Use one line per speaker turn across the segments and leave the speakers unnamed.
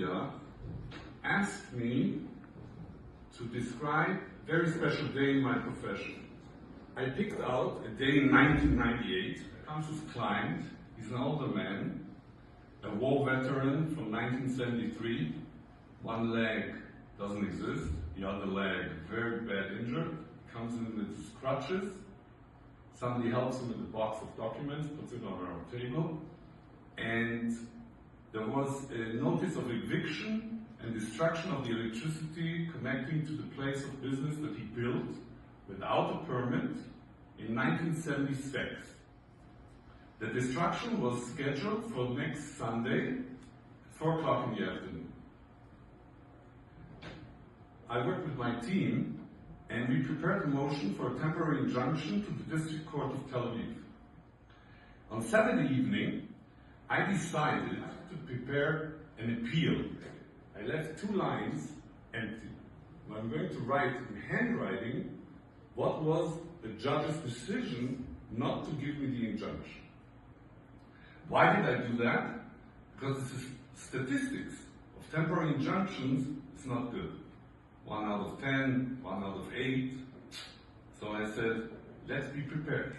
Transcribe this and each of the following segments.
media asked me to describe a very special day in my profession. I picked out a day in 1998. Comes this client, he's an older man, a war veteran from 1973. One leg doesn't exist, the other leg very bad injured, comes in with his crutches. Somebody helps him with a box of documents, puts it on our table, and there was a notice of eviction and destruction of the electricity connecting to the place of business that he built without a permit in 1976. The destruction was scheduled for next Sunday at 4 o'clock in the afternoon. I worked with my team and we prepared a motion for a temporary injunction to the District Court of Tel Aviv. On Saturday evening, I decided to prepare an appeal. I left 2 lines empty. I'm going to write in handwriting what was the judge's decision not to give me the injunction. Why did I do that? Because statistics of temporary injunctions is not good. 1 out of 10, 1 out of 8. So I said, let's be prepared.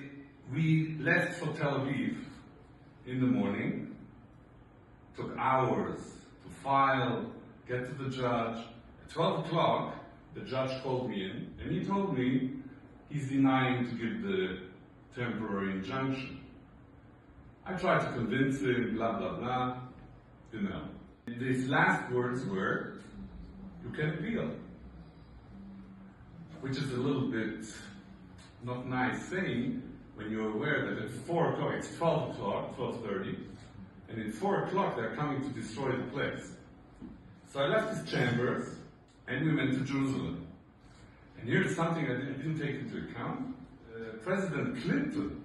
We left for Tel Aviv in the morning. Took hours to file, get to the judge. At 12 o'clock, the judge called me in and he told me he's denying to give the temporary injunction. I tried to convince him, blah, blah, blah. Didn't help. His last words were, you can appeal. Which is a little bit not nice saying when you're aware that at 4 o'clock, it's 12 o'clock, 12:30, and at 4 o'clock they're coming to destroy the place. So I left his chambers and we went to Jerusalem. And here's something I didn't take into account. President Clinton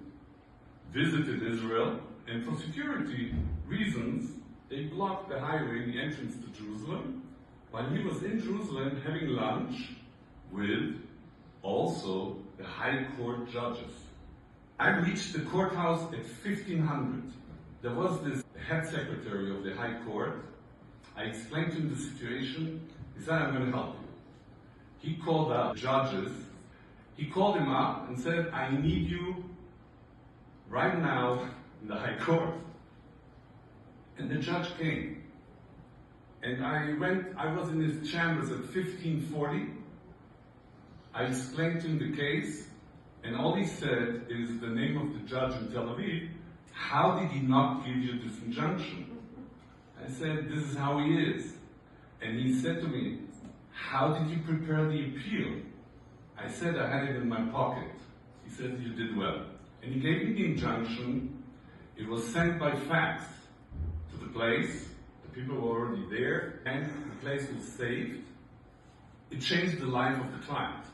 visited Israel, and for security reasons, they blocked the highway, the entrance to Jerusalem, while he was in Jerusalem having lunch with also the High Court judges. I reached the courthouse at 1500. There was this head secretary of the High Court. I explained to him the situation. He said, I'm going to help you. He called up judges. He called him up and said, I need you right now in the High Court. And the judge came. And I was in his chambers at 1540. I explained to him the case, and all he said is the name of the judge in Tel Aviv. How did he not give you this injunction? I said, this is how he is. And he said to me, how did you prepare the appeal? I said, I had it in my pocket. He said, you did well. And he gave me the injunction. It was sent by fax to the place. The people were already there, and the place was saved. It changed the life of the client.